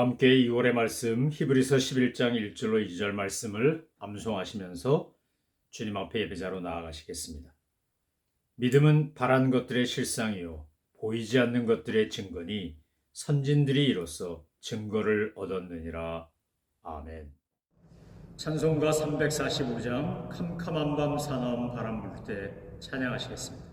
함께 2월의 말씀 히브리서 11장 1절로 2절 말씀을 암송하시면서 주님 앞에 예배자로 나아가시겠습니다. 믿음은 바란 것들의 실상이요 보이지 않는 것들의 증거니 선진들이 이로써 증거를 얻었느니라. 아멘. 찬송가 345장 캄캄한 밤 사나운 바람 불 때 찬양하시겠습니다.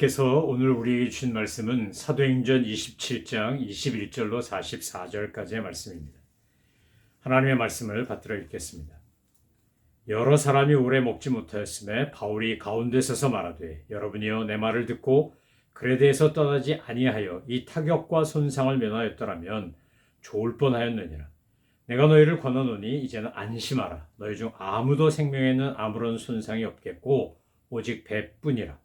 하나님께서 오늘 우리에게 주신 말씀은 사도행전 27장 21절로 44절까지의 말씀입니다. 하나님의 말씀을 받들어 읽겠습니다. 여러 사람이 오래 먹지 못하였음에 바울이 가운데 서서 말하되 여러분이여 내 말을 듣고 그레데에서 떠나지 아니하여 이 타격과 손상을 면하였더라면 좋을 뻔하였느니라. 내가 너희를 권하노니 이제는 안심하라. 너희 중 아무도 생명에는 아무런 손상이 없겠고 오직 배뿐이라.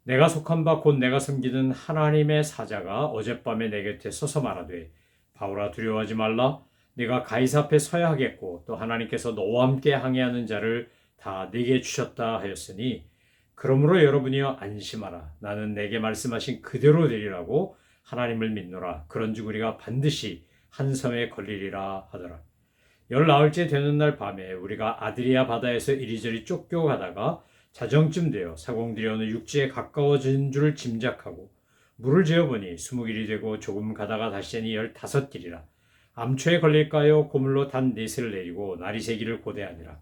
내가 속한 바 곧 내가 섬기는 하나님의 사자가 어젯밤에 내 곁에 서서 말하되 바울아 두려워하지 말라. 네가 가이사 앞에 서야 하겠고 또 하나님께서 너와 함께 항해하는 자를 다 네게 주셨다 하였으니 그러므로 여러분이여 안심하라. 나는 내게 말씀하신 그대로 되리라고 하나님을 믿노라. 그런즉 우리가 반드시 한 섬에 걸리리라 하더라. 10나흘째 되는 날 밤에 우리가 아드리아 바다에서 이리저리 쫓겨가다가 자정쯤 되어 사공들이 어느 육지에 가까워진 줄 짐작하고 물을 재어보니 20길이 되고 조금 가다가 다시 하니 15길이라 암초에 걸릴까요? 고물로 단 넷을 내리고 날이 새기를 고대하니라.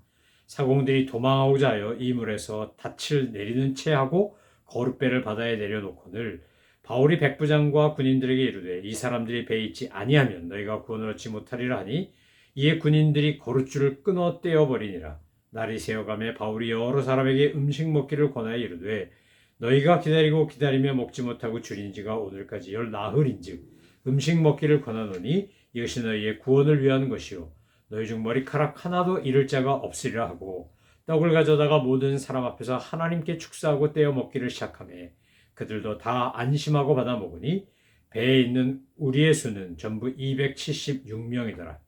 사공들이 도망하고자 하여 이 물에서 닻을 내리는 채 하고 거룻배를 바다에 내려놓거늘 바울이 백부장과 군인들에게 이르되 이 사람들이 배에 있지 아니하면 너희가 구원을 얻지 못하리라 하니 이에 군인들이 거룻줄을 끊어 떼어버리니라. 날이 새어가매 바울이 여러 사람에게 음식 먹기를 권하여 이르되 너희가 기다리고 기다리며 먹지 못하고 줄인 지가 오늘까지 10나흘인즉 음식 먹기를 권하노니 이것이 너희의 구원을 위한 것이요 너희 중 머리카락 하나도 잃을 자가 없으리라 하고 떡을 가져다가 모든 사람 앞에서 하나님께 축사하고 떼어 먹기를 시작하매 그들도 다 안심하고 받아 먹으니 배에 있는 우리의 수는 전부 276명이더라.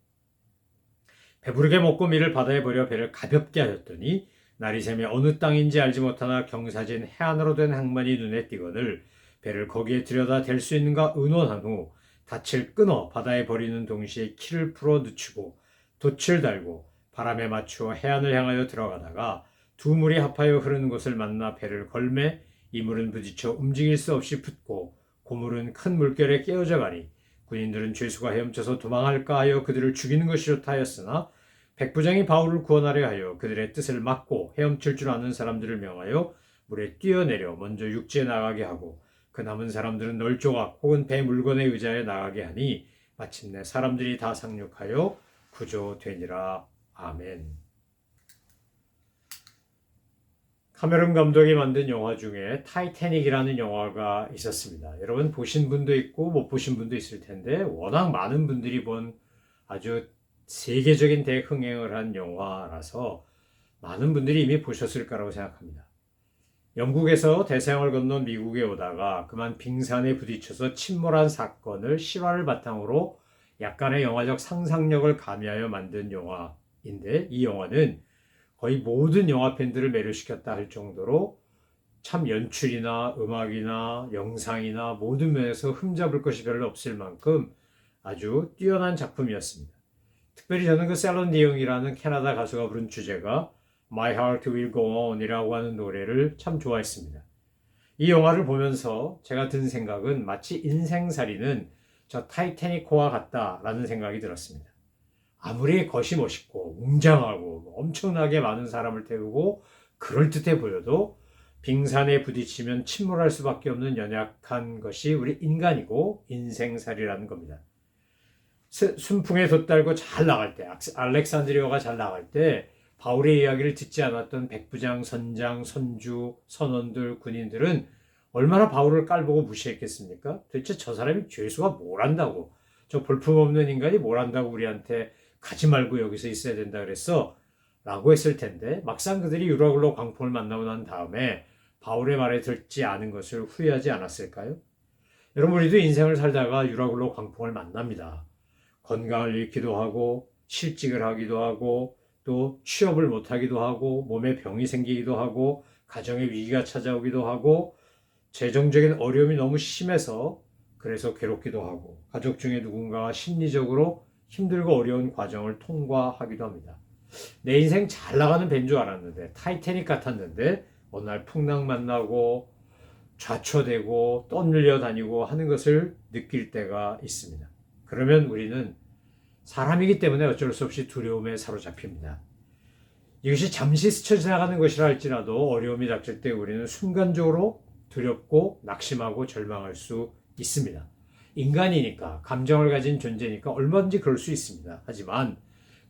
배부르게 먹고 밀을 바다에 버려 배를 가볍게 하였더니 날이 새며 어느 땅인지 알지 못하나 경사진 해안으로 된 항만이 눈에 띄거늘 배를 거기에 들여다 댈 수 있는가 의논한 후 닻을 끊어 바다에 버리는 동시에 키를 풀어 늦추고 돛을 달고 바람에 맞추어 해안을 향하여 들어가다가 두 물이 합하여 흐르는 곳을 만나 배를 걸매 이 물은 부딪혀 움직일 수 없이 붙고 고물은 큰 물결에 깨어져 가니 군인들은 죄수가 헤엄쳐서 도망할까 하여 그들을 죽이는 것이 좋다 하였으나 백부장이 바울을 구원하려 하여 그들의 뜻을 막고 헤엄칠 줄 아는 사람들을 명하여 물에 뛰어내려 먼저 육지에 나가게 하고 그 남은 사람들은 널조각 혹은 배 물건에 의자에 나가게 하니 마침내 사람들이 다 상륙하여 구조되니라. 아멘. 카메론 감독이 만든 영화 중에 타이타닉이라는 영화가 있었습니다. 여러분 보신 분도 있고 못 보신 분도 있을 텐데 워낙 많은 분들이 본 아주 세계적인 대흥행을 한 영화라서 많은 분들이 이미 보셨을 거라고 생각합니다. 영국에서 대서양을 건너 미국에 오다가 그만 빙산에 부딪혀서 침몰한 사건을 실화를 바탕으로 약간의 영화적 상상력을 가미하여 만든 영화인데 이 영화는 거의 모든 영화 팬들을 매료시켰다 할 정도로 참 연출이나 음악이나 영상이나 모든 면에서 흠잡을 것이 별로 없을 만큼 아주 뛰어난 작품이었습니다. 특별히 저는 그 셀런 디옹이라는 캐나다 가수가 부른 주제가 My Heart Will Go On 이라고 하는 노래를 참 좋아했습니다. 이 영화를 보면서 제가 든 생각은 마치 인생살이는 저 타이타닉호와 같다라는 생각이 들었습니다. 아무리 겉이 멋있고 웅장하고 엄청나게 많은 사람을 태우고 그럴듯해 보여도 빙산에 부딪히면 침몰할 수밖에 없는 연약한 것이 우리 인간이고 인생살이라는 겁니다. 순풍에 돛달고 잘 나갈 때, 알렉산드리아가 잘 나갈 때 바울의 이야기를 듣지 않았던 백부장, 선장, 선주, 선원들, 군인들은 얼마나 바울을 깔보고 무시했겠습니까? 도대체 저 사람이 죄수가 뭘 안다고, 저 볼품없는 인간이 뭘 안다고 우리한테 가지 말고 여기서 있어야 된다 그랬어? 라고 했을 텐데 막상 그들이 유라굴로 광풍을 만나고 난 다음에 바울의 말에 듣지 않은 것을 후회하지 않았을까요? 여러분 우리도 인생을 살다가 유라굴로 광풍을 만납니다. 건강을 잃기도 하고 실직을 하기도 하고 또 취업을 못하기도 하고 몸에 병이 생기기도 하고 가정에 위기가 찾아오기도 하고 재정적인 어려움이 너무 심해서 그래서 괴롭기도 하고 가족 중에 누군가가 심리적으로 힘들고 어려운 과정을 통과하기도 합니다. 내 인생 잘 나가는 배인 줄 알았는데 타이타닉 같았는데 어느 날 풍랑 만나고 좌초되고 떠밀려 다니고 하는 것을 느낄 때가 있습니다. 그러면 우리는 사람이기 때문에 어쩔 수 없이 두려움에 사로잡힙니다. 이것이 잠시 스쳐 지나가는 것이라 할지라도 어려움이 닥칠 때 우리는 순간적으로 두렵고 낙심하고 절망할 수 있습니다. 인간이니까 감정을 가진 존재니까 얼마든지 그럴 수 있습니다. 하지만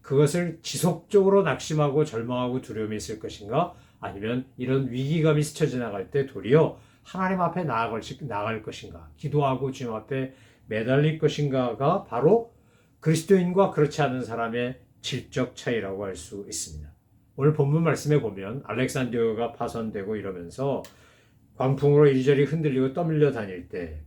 그것을 지속적으로 낙심하고 절망하고 두려움이 있을 것인가 아니면 이런 위기감이 스쳐 지나갈 때 도리어 하나님 앞에 나아갈 것인가 기도하고 주님 앞에 매달릴 것인가가 바로 그리스도인과 그렇지 않은 사람의 질적 차이라고 할 수 있습니다. 오늘 본문 말씀에 보면 알렉산드리아가 파손되고 이러면서 광풍으로 이리저리 흔들리고 떠밀려 다닐 때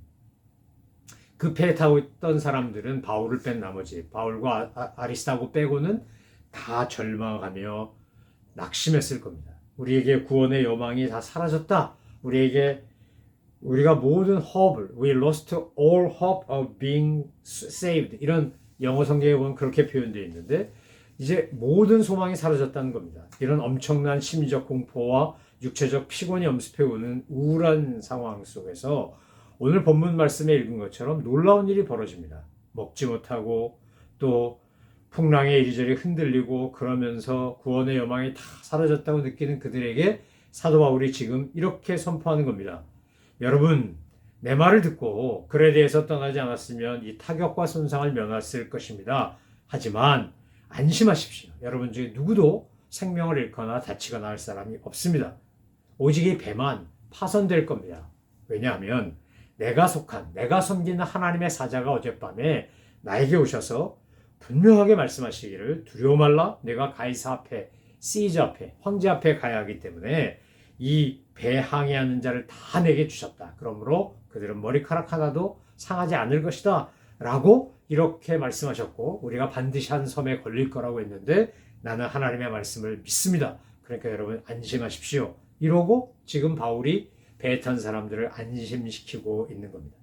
그 배에 타고 있던 사람들은 바울을 뺀 나머지 바울과 아리스타고 빼고는 다 절망하며 낙심했을 겁니다. 우리에게 구원의 여망이 다 사라졌다. 우리가 모든 hope을 We lost all hope of being saved 이런 영어 성경에 보면 그렇게 표현되어 있는데 이제 모든 소망이 사라졌다는 겁니다. 이런 엄청난 심리적 공포와 육체적 피곤이 엄습해오는 우울한 상황 속에서 오늘 본문 말씀에 읽은 것처럼 놀라운 일이 벌어집니다. 먹지 못하고 또 풍랑에 이리저리 흔들리고 그러면서 구원의 여망이 다 사라졌다고 느끼는 그들에게 사도 바울이 지금 이렇게 선포하는 겁니다. 여러분, 내 말을 듣고 글에 대해서 떠나지 않았으면 이 타격과 손상을 면했을 것입니다. 하지만 안심하십시오. 여러분 중에 누구도 생명을 잃거나 다치거나 할 사람이 없습니다. 오직 이 배만 파손될 겁니다. 왜냐하면 내가 섬기는 하나님의 사자가 어젯밤에 나에게 오셔서 분명하게 말씀하시기를 두려워 말라. 내가 가이사 앞에, 시저 앞에, 황제 앞에 가야 하기 때문에 이 배 항해하는 자를 다 내게 주셨다. 그러므로 그들은 머리카락 하나도 상하지 않을 것이다. 라고 이렇게 말씀하셨고 우리가 반드시 한 섬에 걸릴 거라고 했는데 나는 하나님의 말씀을 믿습니다. 그러니까 여러분 안심하십시오. 이러고 지금 바울이 배에 탄 사람들을 안심시키고 있는 겁니다.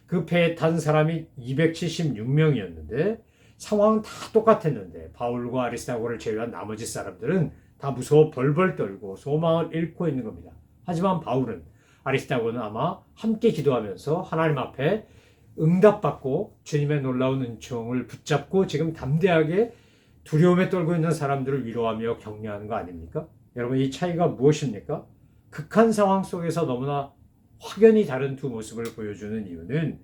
그 배에 탄 사람이 276명이었는데 상황은 다 똑같았는데 바울과 아리스다고를 제외한 나머지 사람들은 다 무서워 벌벌 떨고 소망을 잃고 있는 겁니다. 하지만 바울은 아리스다고는 아마 함께 기도하면서 하나님 앞에 응답받고 주님의 놀라운 은총을 붙잡고 지금 담대하게 두려움에 떨고 있는 사람들을 위로하며 격려하는 거 아닙니까? 여러분 이 차이가 무엇입니까? 극한 상황 속에서 너무나 확연히 다른 두 모습을 보여주는 이유는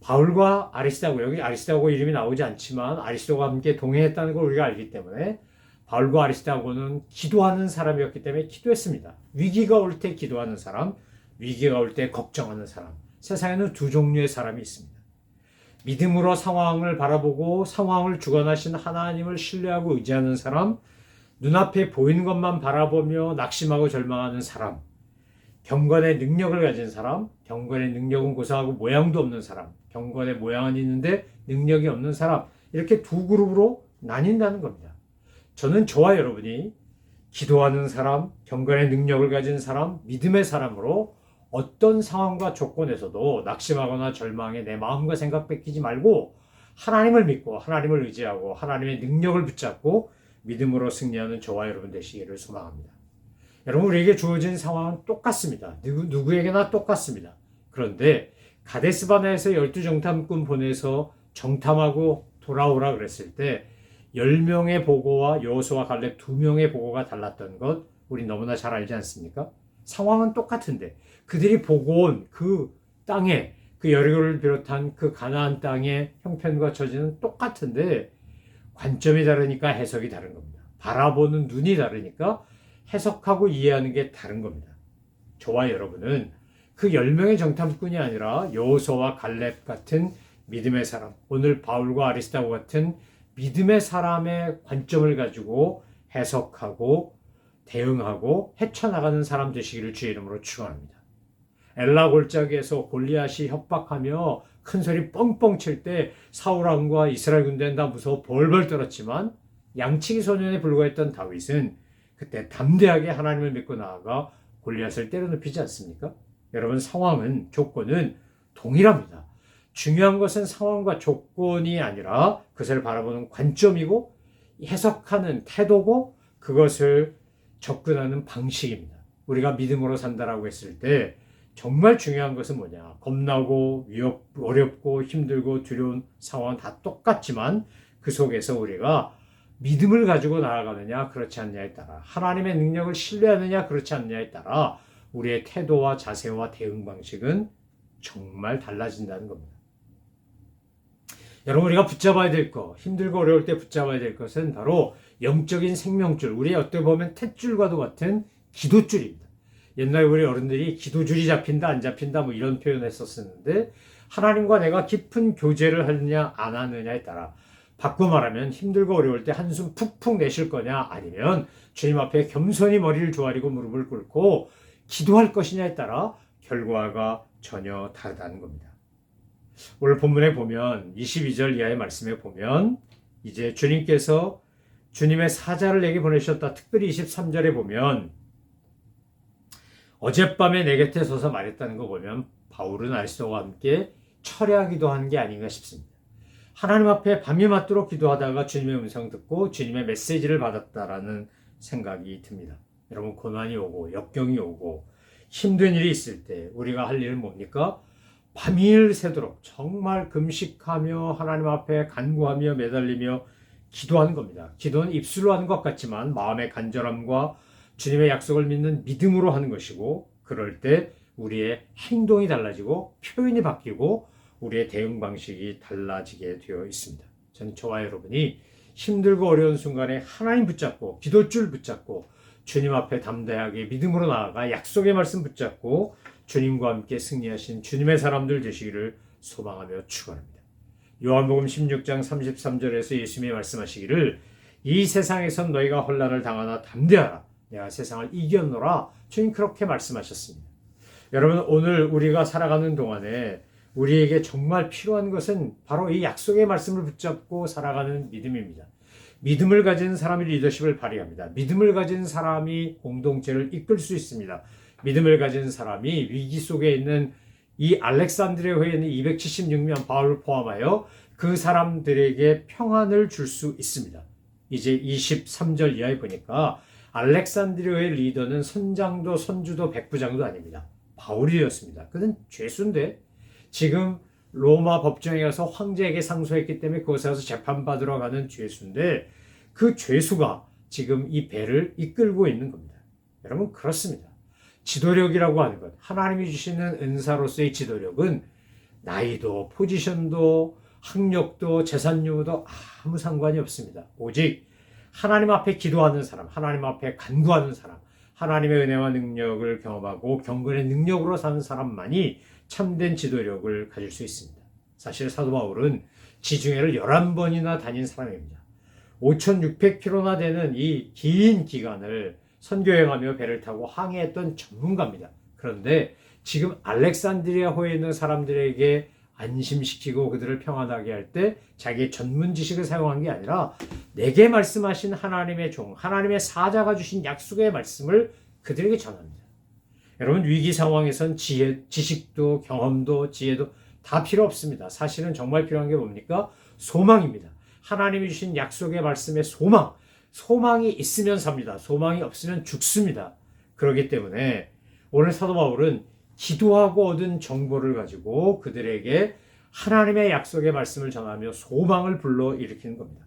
바울과 아리스다고, 여기 아리스다고 이름이 나오지 않지만 아리스도와 함께 동행했다는 걸 우리가 알기 때문에 바울과 아리스다고는 기도하는 사람이었기 때문에 기도했습니다. 위기가 올 때 기도하는 사람, 위기가 올 때 걱정하는 사람. 세상에는 두 종류의 사람이 있습니다. 믿음으로 상황을 바라보고 상황을 주관하신 하나님을 신뢰하고 의지하는 사람, 눈앞에 보이는 것만 바라보며 낙심하고 절망하는 사람, 경건의 능력을 가진 사람, 경건의 능력은 고사하고 모양도 없는 사람, 경건의 모양은 있는데 능력이 없는 사람, 이렇게 두 그룹으로 나뉜다는 겁니다. 저는 저와 여러분이 기도하는 사람, 경건의 능력을 가진 사람, 믿음의 사람으로 어떤 상황과 조건에서도 낙심하거나 절망에 내 마음과 생각 뺏기지 말고 하나님을 믿고 하나님을 의지하고 하나님의 능력을 붙잡고 믿음으로 승리하는 저와 여러분 되시기를 소망합니다. 여러분 우리에게 주어진 상황은 똑같습니다. 누구에게나 똑같습니다. 그런데 가데스바네아에서 12정탐꾼 보내서 정탐하고 돌아오라 그랬을 때 10명의 보고와 여호수아와 갈렙 2명의 보고가 달랐던 것 우리 너무나 잘 알지 않습니까? 상황은 똑같은데 그들이 보고 온 그 땅에 그 여리고를 비롯한 그 가나안 땅의 형편과 처지는 똑같은데 관점이 다르니까 해석이 다른 겁니다. 바라보는 눈이 다르니까 해석하고 이해하는 게 다른 겁니다. 저와 여러분은 그 10명의 정탐꾼이 아니라 여호수아와 갈렙 같은 믿음의 사람, 오늘 바울과 아리스다고 같은 믿음의 사람의 관점을 가지고 해석하고 대응하고 헤쳐나가는 사람 되시기를 주의 이름으로 축원합니다. 엘라 골짜기에서 골리앗이 협박하며 큰 소리 뻥뻥 칠 때 사울 왕과 이스라엘 군대는 다 무서워 벌벌 떨었지만 양치기 소년에 불과했던 다윗은 그때 담대하게 하나님을 믿고 나아가 골리앗을 때려눕히지 않습니까? 여러분 상황은 조건은 동일합니다. 중요한 것은 상황과 조건이 아니라 그것을 바라보는 관점이고 해석하는 태도고 그것을 접근하는 방식입니다. 우리가 믿음으로 산다라고 했을 때 정말 중요한 것은 뭐냐? 겁나고 어렵고 힘들고 두려운 상황은 다 똑같지만 그 속에서 우리가 믿음을 가지고 나아가느냐 그렇지 않느냐에 따라 하나님의 능력을 신뢰하느냐 그렇지 않느냐에 따라 우리의 태도와 자세와 대응 방식은 정말 달라진다는 겁니다. 여러분 우리가 붙잡아야 될 것, 힘들고 어려울 때 붙잡아야 될 것은 바로 영적인 생명줄, 우리의 어떻게 보면 탯줄과도 같은 기도줄입니다. 옛날에 우리 어른들이 기도줄이 잡힌다 안 잡힌다 뭐 이런 표현을 했었는데 하나님과 내가 깊은 교제를 하느냐 안 하느냐에 따라 바꿔 말하면 힘들고 어려울 때 한숨 푹푹 내쉴 거냐 아니면 주님 앞에 겸손히 머리를 조아리고 무릎을 꿇고 기도할 것이냐에 따라 결과가 전혀 다르다는 겁니다. 오늘 본문에 보면 22절 이하의 말씀에 보면 이제 주님께서 주님의 사자를 내게 보내셨다. 특별히 23절에 보면 어젯밤에 내 곁에 서서 말했다는 거 보면 바울은 아리스도와 함께 철야기도 한 게 아닌가 싶습니다. 하나님 앞에 밤이 맞도록 기도하다가 주님의 음성 듣고 주님의 메시지를 받았다라는 생각이 듭니다. 여러분, 고난이 오고 역경이 오고 힘든 일이 있을 때 우리가 할 일은 뭡니까? 밤일 새도록 정말 금식하며 하나님 앞에 간구하며 매달리며 기도하는 겁니다. 기도는 입술로 하는 것 같지만 마음의 간절함과 주님의 약속을 믿는 믿음으로 하는 것이고, 그럴 때 우리의 행동이 달라지고 표현이 바뀌고 우리의 대응 방식이 달라지게 되어 있습니다. 저와 여러분이 힘들고 어려운 순간에 하나님 붙잡고 기도줄 붙잡고 주님 앞에 담대하게 믿음으로 나아가 약속의 말씀 붙잡고 주님과 함께 승리하신 주님의 사람들 되시기를 소망하며 축원합니다. 요한복음 16장 33절에서 예수님이 말씀하시기를 이 세상에선 너희가 혼란을 당하나 담대하라 내가 세상을 이겼노라. 주님 그렇게 말씀하셨습니다. 여러분, 오늘 우리가 살아가는 동안에 우리에게 정말 필요한 것은 바로 이 약속의 말씀을 붙잡고 살아가는 믿음입니다. 믿음을 가진 사람이 리더십을 발휘합니다. 믿음을 가진 사람이 공동체를 이끌 수 있습니다. 믿음을 가진 사람이 위기 속에 있는 이 알렉산드리아에 있는 276명 바울을 포함하여 그 사람들에게 평안을 줄 수 있습니다. 이제 23절 이하에 보니까 알렉산드리아의 리더는 선장도 선주도 백부장도 아닙니다. 바울이었습니다. 그는 죄수인데 지금 로마 법정에 가서 황제에게 상소했기 때문에 그곳에 가서 재판받으러 가는 죄수인데 그 죄수가 지금 이 배를 이끌고 있는 겁니다. 여러분, 그렇습니다. 지도력이라고 하는 것, 하나님이 주시는 은사로서의 지도력은 나이도 포지션도 학력도 재산 유무도 아무 상관이 없습니다. 오직 하나님 앞에 기도하는 사람, 하나님 앞에 간구하는 사람, 하나님의 은혜와 능력을 경험하고 경건의 능력으로 사는 사람만이 참된 지도력을 가질 수 있습니다. 사실 사도 바울은 지중해를 11번이나 다닌 사람입니다. 5,600km나 되는 이 긴 기간을 선교행하며 배를 타고 항해했던 전문가입니다. 그런데 지금 알렉산드리아호에 있는 사람들에게 안심시키고 그들을 평안하게 할 때 자기의 전문 지식을 사용한 게 아니라 내게 말씀하신 하나님의 종, 하나님의 사자가 주신 약속의 말씀을 그들에게 전합니다. 여러분, 위기 상황에선 지식도 경험도 지혜도 다 필요 없습니다. 사실은 정말 필요한 게 뭡니까? 소망입니다. 하나님이 주신 약속의 말씀의 소망. 소망이 있으면 삽니다. 소망이 없으면 죽습니다. 그렇기 때문에 오늘 사도 바울은 기도하고 얻은 정보를 가지고 그들에게 하나님의 약속의 말씀을 전하며 소망을 불러일으키는 겁니다.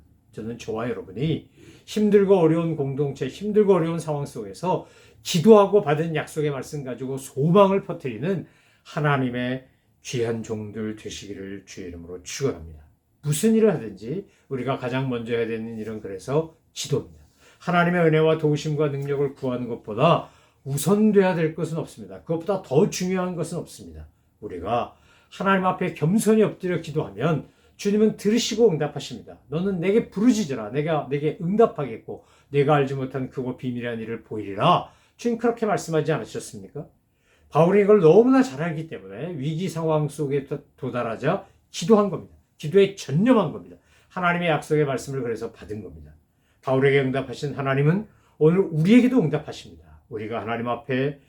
저와 여러분이 힘들고 어려운 공동체, 힘들고 어려운 상황 속에서 기도하고 받은 약속의 말씀 가지고 소망을 퍼뜨리는 하나님의 귀한 종들 되시기를 주의 이름으로 축원합니다. 무슨 일을 하든지 우리가 가장 먼저 해야 되는 일은 그래서 기도입니다. 하나님의 은혜와 도우심과 능력을 구하는 것보다 우선돼야 될 것은 없습니다. 그것보다 더 중요한 것은 없습니다. 우리가 하나님 앞에 겸손히 엎드려 기도하면 주님은 들으시고 응답하십니다. 너는 내게 부르짖으라. 내가 내게 응답하겠고 내가 알지 못한 크고 비밀한 일을 보이리라. 주님 그렇게 말씀하지 않으셨습니까? 바울이 이걸 너무나 잘 알기 때문에 위기 상황 속에 도달하자 기도한 겁니다. 기도에 전념한 겁니다. 하나님의 약속의 말씀을 그래서 받은 겁니다. 바울에게 응답하신 하나님은 오늘 우리에게도 응답하십니다. 우리가 하나님 앞에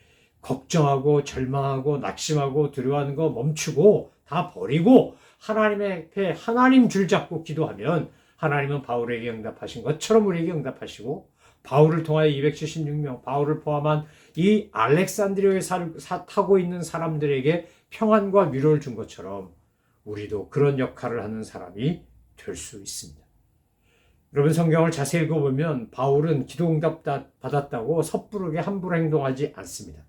걱정하고 절망하고 낙심하고 두려워하는 거 멈추고 다 버리고 하나님 앞에 하나님 줄 잡고 기도하면 하나님은 바울에게 응답하신 것처럼 우리에게 응답하시고 바울을 통하여 276명, 바울을 포함한 이 알렉산드리아에 타고 있는 사람들에게 평안과 위로를 준 것처럼 우리도 그런 역할을 하는 사람이 될 수 있습니다. 여러분, 성경을 자세히 읽어보면 바울은 기도 응답 받았다고 섣부르게 함부로 행동하지 않습니다.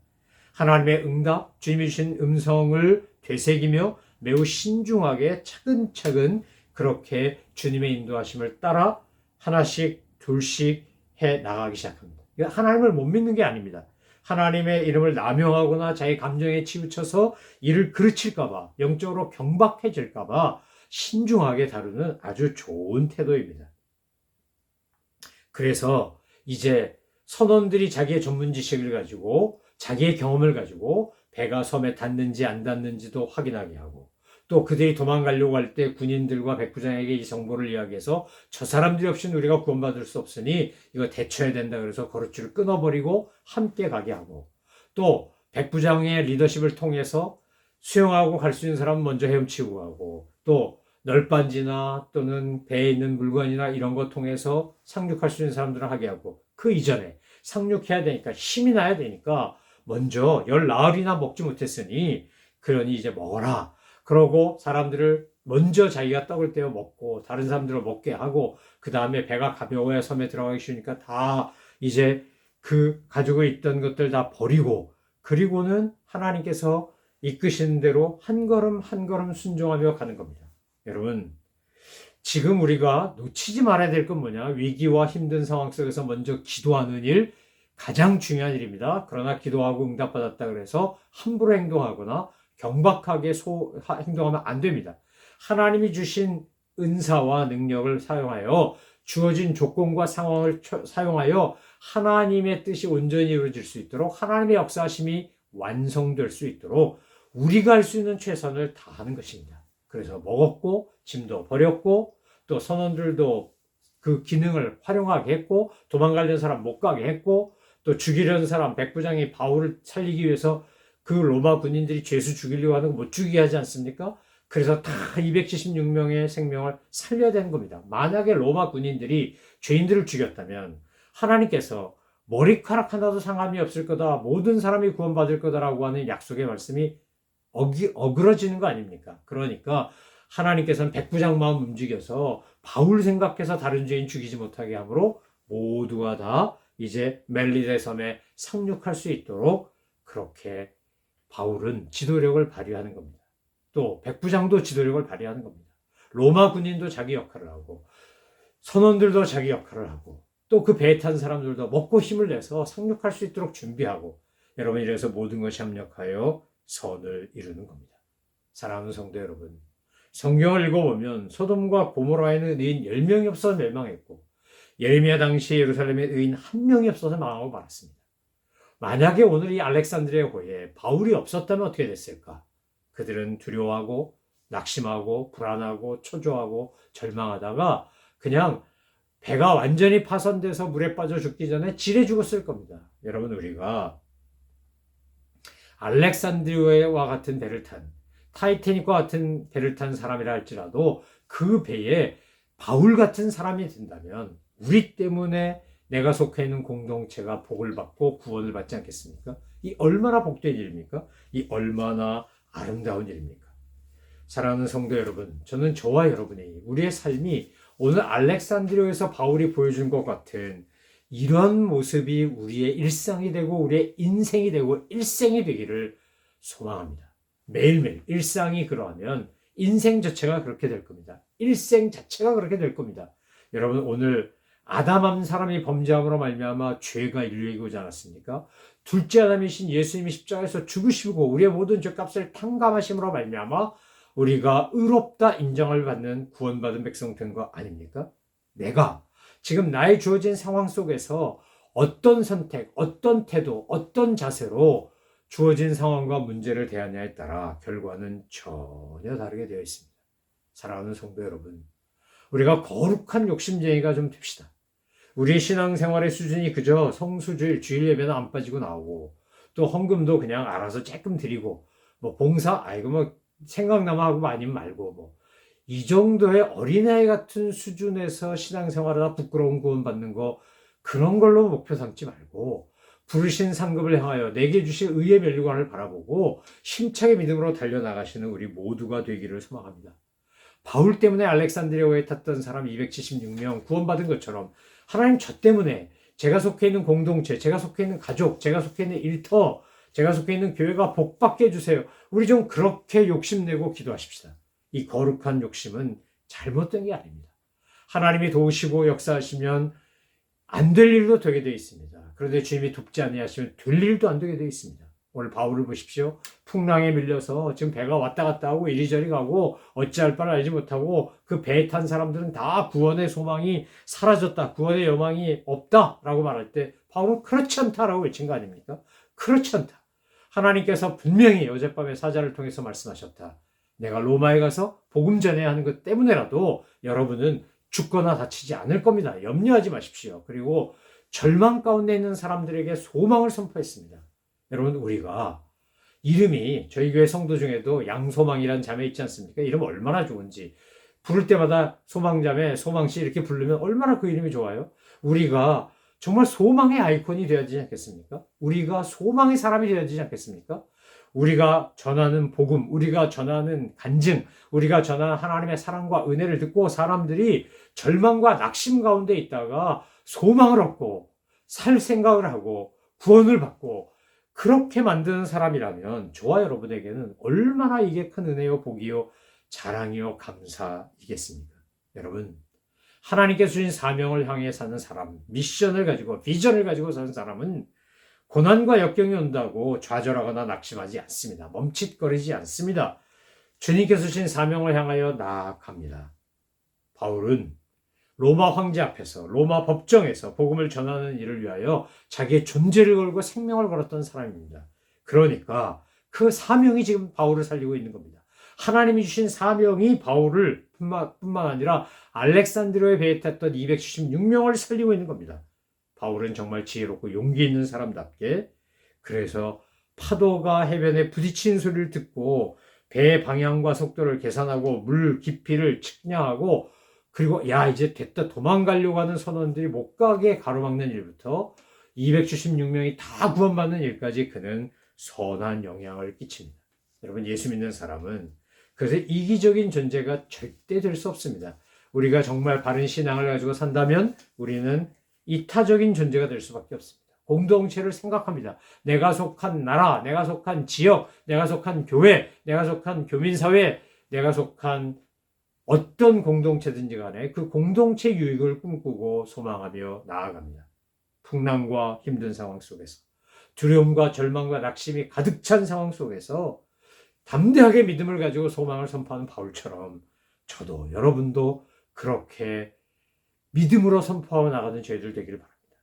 하나님의 응답, 주님이 주신 음성을 되새기며 매우 신중하게 차근차근 그렇게 주님의 인도하심을 따라 하나씩 둘씩 해 나가기 시작합니다. 하나님을 못 믿는 게 아닙니다. 하나님의 이름을 남용하거나 자기 감정에 치우쳐서 이를 그르칠까봐, 영적으로 경박해질까봐 신중하게 다루는 아주 좋은 태도입니다. 그래서 이제 선원들이 자기의 전문 지식을 가지고 자기의 경험을 가지고 배가 섬에 닿는지 안 닿는지도 확인하게 하고 또 그들이 도망가려고 할 때 군인들과 백부장에게 이 정보를 이야기해서 저 사람들이 없이는 우리가 구원받을 수 없으니 이거 대처해야 된다 그래서 거룻줄을 끊어버리고 함께 가게 하고 또 백부장의 리더십을 통해서 수영하고 갈 수 있는 사람은 먼저 헤엄치고 가고 또 널빤지나 또는 배에 있는 물건이나 이런 거 통해서 상륙할 수 있는 사람들을 하게 하고 그 이전에 상륙해야 되니까 힘이 나야 되니까 먼저 10나흘이나 먹지 못했으니 그러니 이제 먹어라. 그러고 사람들을 먼저 자기가 떡을 떼어 먹고 다른 사람들을 먹게 하고 그 다음에 배가 가벼워야 섬에 들어가기 쉬우니까 다 이제 그 가지고 있던 것들 다 버리고 그리고는 하나님께서 이끄시는 대로 한 걸음 한 걸음 순종하며 가는 겁니다. 여러분 지금 우리가 놓치지 말아야 될 건 뭐냐? 위기와 힘든 상황 속에서 먼저 기도하는 일 가장 중요한 일입니다. 그러나 기도하고 응답받았다 그래서 함부로 행동하거나 경박하게 행동하면 안 됩니다. 하나님이 주신 은사와 능력을 사용하여 주어진 조건과 상황을 사용하여 하나님의 뜻이 온전히 이루어질 수 있도록 하나님의 역사하심이 완성될 수 있도록 우리가 할 수 있는 최선을 다하는 것입니다. 그래서 먹었고 짐도 버렸고 또 선원들도 그 기능을 활용하게 했고 도망가려는 사람 못 가게 했고 또 죽이려는 사람 백부장이 바울을 살리기 위해서 그 로마 군인들이 죄수 죽이려고 하는 거 못 죽이게 하지 않습니까? 그래서 다 276명의 생명을 살려야 되는 겁니다. 만약에 로마 군인들이 죄인들을 죽였다면 하나님께서 머리카락 하나도 상함이 없을 거다. 모든 사람이 구원받을 거다라고 하는 약속의 말씀이 어그러지는 거 아닙니까? 그러니까 하나님께서는 백부장 마음 움직여서 바울 생각해서 다른 죄인 죽이지 못하게 하므로 모두가 다 이제 멜리데 섬에 상륙할 수 있도록 그렇게 바울은 지도력을 발휘하는 겁니다. 또 백부장도 지도력을 발휘하는 겁니다. 로마 군인도 자기 역할을 하고 선원들도 자기 역할을 하고 또 그 배에 탄 사람들도 먹고 힘을 내서 상륙할 수 있도록 준비하고 여러분 이래서 모든 것이 합력하여 선을 이루는 겁니다. 사랑하는 성도 여러분, 성경을 읽어보면 소돔과 고모라에는 의인 10명이 없어서 멸망했고 예레미야 당시에 예루살렘에 의인 1명이 없어서 망하고 말았습니다. 만약에 오늘 이 알렉산드리아 호에 바울이 없었다면 어떻게 됐을까? 그들은 두려워하고 낙심하고 불안하고 초조하고 절망하다가 그냥 배가 완전히 파손돼서 물에 빠져 죽기 전에 질에 죽었을 겁니다. 여러분 우리가 알렉산드리아와 같은 배를 탄 타이타닉과 같은 배를 탄 사람이라 할지라도 그 배에 바울 같은 사람이 된다면 우리 때문에 내가 속해 있는 공동체가 복을 받고 구원을 받지 않겠습니까? 이 얼마나 복된 일입니까? 이 얼마나 아름다운 일입니까? 사랑하는 성도 여러분, 저는 저와 여러분이 우리의 삶이 오늘 알렉산드리아에서 바울이 보여준 것 같은 이런 모습이 우리의 일상이 되고 우리의 인생이 되고 일생이 되기를 소망합니다. 매일매일 일상이 그러하면 인생 자체가 그렇게 될 겁니다. 일생 자체가 그렇게 될 겁니다. 여러분 오늘 아담 한 사람이 범죄함으로 말미암아 죄가 인류에게 오지 않았습니까? 둘째 아담이신 예수님이 십자가에서 죽으시고 우리의 모든 죄값을 탕감하심으로 말미암아 우리가 의롭다 인정을 받는 구원받은 백성 된 거 아닙니까? 내가 지금 나의 주어진 상황 속에서 어떤 선택, 어떤 태도, 어떤 자세로 주어진 상황과 문제를 대하냐에 따라 결과는 전혀 다르게 되어 있습니다. 사랑하는 성도 여러분, 우리가 거룩한 욕심쟁이가 좀 됩시다. 우리의 신앙생활의 수준이 그저 성수주일, 주일 예배는 안 빠지고 나오고 또 헌금도 그냥 알아서 조금 드리고 뭐 봉사, 아이고 뭐 생각나면 하고 아니면 말고 이 정도의 어린아이 같은 수준에서 신앙생활하다 부끄러운 구원 받는 거 그런 걸로 목표 삼지 말고 부르신 상급을 향하여 내게 주실 의의 멸류관을 바라보고 힘차게 믿음으로 달려나가시는 우리 모두가 되기를 소망합니다. 바울 때문에 알렉산드리아에 탔던 사람 276명 구원받은 것처럼 하나님 저 때문에 제가 속해 있는 공동체, 제가 속해 있는 가족, 제가 속해 있는 일터, 제가 속해 있는 교회가 복받게 해주세요. 우리 좀 그렇게 욕심내고 기도하십시다. 이 거룩한 욕심은 잘못된 게 아닙니다. 하나님이 도우시고 역사하시면 안 될 일도 되게 되어 있습니다. 그런데 주님이 돕지 아니하시면 될 일도 안 되게 되어 있습니다. 오늘 바울을 보십시오. 풍랑에 밀려서 지금 배가 왔다 갔다 하고 이리저리 가고 어찌할 바를 알지 못하고 그 배에 탄 사람들은 다 구원의 소망이 사라졌다. 구원의 여망이 없다라고 말할 때 바울은 그렇지 않다라고 외친 거 아닙니까? 그렇지 않다. 하나님께서 분명히 어젯밤에 사자를 통해서 말씀하셨다. 내가 로마에 가서 복음 전해야 하는 것 때문에라도 여러분은 죽거나 다치지 않을 겁니다. 염려하지 마십시오. 그리고 절망 가운데 있는 사람들에게 소망을 선포했습니다. 여러분 우리가 이름이 저희 교회 성도 중에도 양소망이라는 자매 있지 않습니까? 이름 얼마나 좋은지 부를 때마다 소망자매, 소망씨 이렇게 부르면 얼마나 그 이름이 좋아요? 우리가 정말 소망의 아이콘이 되어야 되지 않겠습니까? 우리가 소망의 사람이 되어야 되지 않겠습니까? 우리가 전하는 복음, 우리가 전하는 간증, 우리가 전하는 하나님의 사랑과 은혜를 듣고 사람들이 절망과 낙심 가운데 있다가 소망을 얻고 살 생각을 하고 구원을 받고 그렇게 만드는 사람이라면 저와 여러분에게는 얼마나 이게 큰 은혜요, 복이요, 자랑이요, 감사이겠습니까? 여러분, 하나님께 주신 사명을 향해 사는 사람, 미션을 가지고, 비전을 가지고 사는 사람은 고난과 역경이 온다고 좌절하거나 낙심하지 않습니다. 멈칫거리지 않습니다. 주님께서 주신 사명을 향하여 나아갑니다. 바울은 로마 황제 앞에서, 로마 법정에서 복음을 전하는 일을 위하여 자기의 존재를 걸고 생명을 걸었던 사람입니다. 그러니까 그 사명이 지금 바울을 살리고 있는 겁니다. 하나님이 주신 사명이 바울을 뿐만 아니라 알렉산드리아에 배했던 276명을 살리고 있는 겁니다. 바울은 정말 지혜롭고 용기 있는 사람답게 그래서 파도가 해변에 부딪히는 소리를 듣고 배의 방향과 속도를 계산하고 물 깊이를 측량하고 그리고 야 이제 됐다 도망가려고 하는 선원들이 못 가게 가로막는 일부터 276명이 다 구원받는 일까지 그는 선한 영향을 끼칩니다. 여러분 예수 믿는 사람은 그래서 이기적인 존재가 절대 될 수 없습니다. 우리가 정말 바른 신앙을 가지고 산다면 우리는 이타적인 존재가 될 수밖에 없습니다. 공동체를 생각합니다. 내가 속한 나라, 내가 속한 지역, 내가 속한 교회, 내가 속한 교민사회, 내가 속한 어떤 공동체든지 간에 그 공동체 유익을 꿈꾸고 소망하며 나아갑니다. 풍랑과 힘든 상황 속에서 두려움과 절망과 낙심이 가득 찬 상황 속에서 담대하게 믿음을 가지고 소망을 선포하는 바울처럼 저도 여러분도 그렇게 믿음으로 선포하고 나가는 저희들 되기를 바랍니다.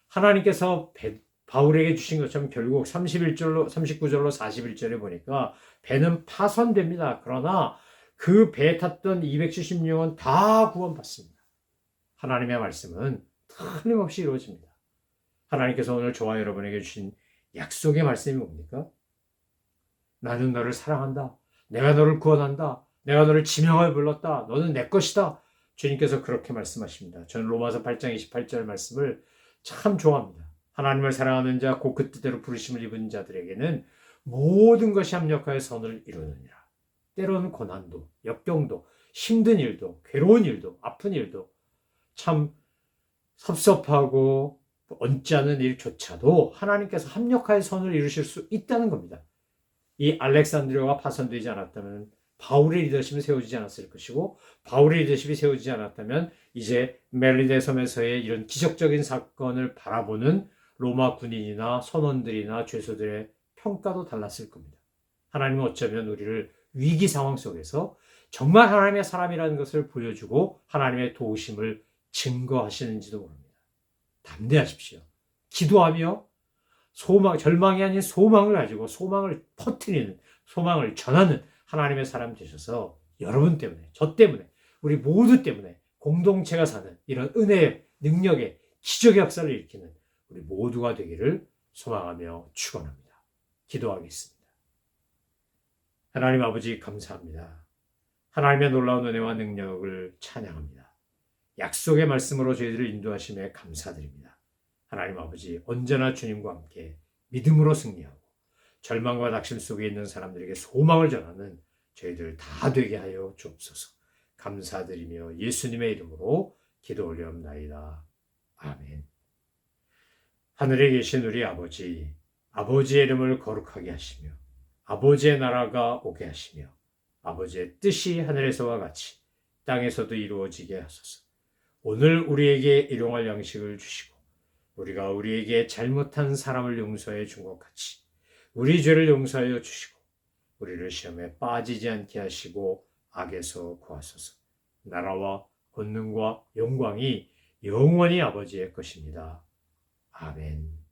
하나님께서 바울에게 주신 것처럼 결국 31절로 39절로 41절에 보니까 배는 파손됩니다. 그러나 그 배에 탔던 270명은 다 구원받습니다. 하나님의 말씀은 틀림없이 이루어집니다. 하나님께서 오늘 저와 여러분에게 주신 약속의 말씀이 뭡니까? 나는 너를 사랑한다. 내가 너를 구원한다. 내가 너를 지명하여 불렀다. 너는 내 것이다. 주님께서 그렇게 말씀하십니다. 저는 로마서 8장 28절 말씀을 참 좋아합니다. 하나님을 사랑하는 자, 곧 그 뜻대로 부르심을 입은 자들에게는 모든 것이 합력하여 선을 이루느니라. 때로는 고난도, 역경도, 힘든 일도, 괴로운 일도, 아픈 일도, 참 섭섭하고 얹지 않은 일조차도 하나님께서 합력하여 선을 이루실 수 있다는 겁니다. 이 알렉산드리아가 파손되지 않았다면 바울의 리더십은 세워지지 않았을 것이고 바울의 리더십이 세워지지 않았다면 이제 멜리데 섬에서의 이런 기적적인 사건을 바라보는 로마 군인이나 선원들이나 죄수들의 평가도 달랐을 겁니다. 하나님은 어쩌면 우리를 위기 상황 속에서 정말 하나님의 사람이라는 것을 보여주고 하나님의 도우심을 증거하시는지도 모릅니다. 담대하십시오. 기도하며 절망이 아닌 소망을 가지고 소망을 퍼뜨리는, 소망을 전하는 하나님의 사람 되셔서 여러분 때문에, 저 때문에, 우리 모두 때문에 공동체가 사는 이런 은혜의 능력의 기적의 역사를 일으키는 우리 모두가 되기를 소망하며 축원합니다. 기도하겠습니다. 하나님 아버지 감사합니다. 하나님의 놀라운 은혜와 능력을 찬양합니다. 약속의 말씀으로 저희들을 인도하심에 감사드립니다. 하나님 아버지 언제나 주님과 함께 믿음으로 승리하고 절망과 낙심 속에 있는 사람들에게 소망을 전하는 저희들 다 되게 하여 주옵소서. 감사드리며 예수님의 이름으로 기도 올려옵나이다. 아멘. 하늘에 계신 우리 아버지, 아버지의 이름을 거룩하게 하시며 아버지의 나라가 오게 하시며 아버지의 뜻이 하늘에서와 같이 땅에서도 이루어지게 하소서. 오늘 우리에게 일용할 양식을 주시고 우리가 우리에게 잘못한 사람을 용서해 준 것 같이 우리 죄를 용서하여 주시고 우리를 시험에 빠지지 않게 하시고 악에서 구하소서. 나라와 권능과 영광이 영원히 아버지의 것입니다. 아멘.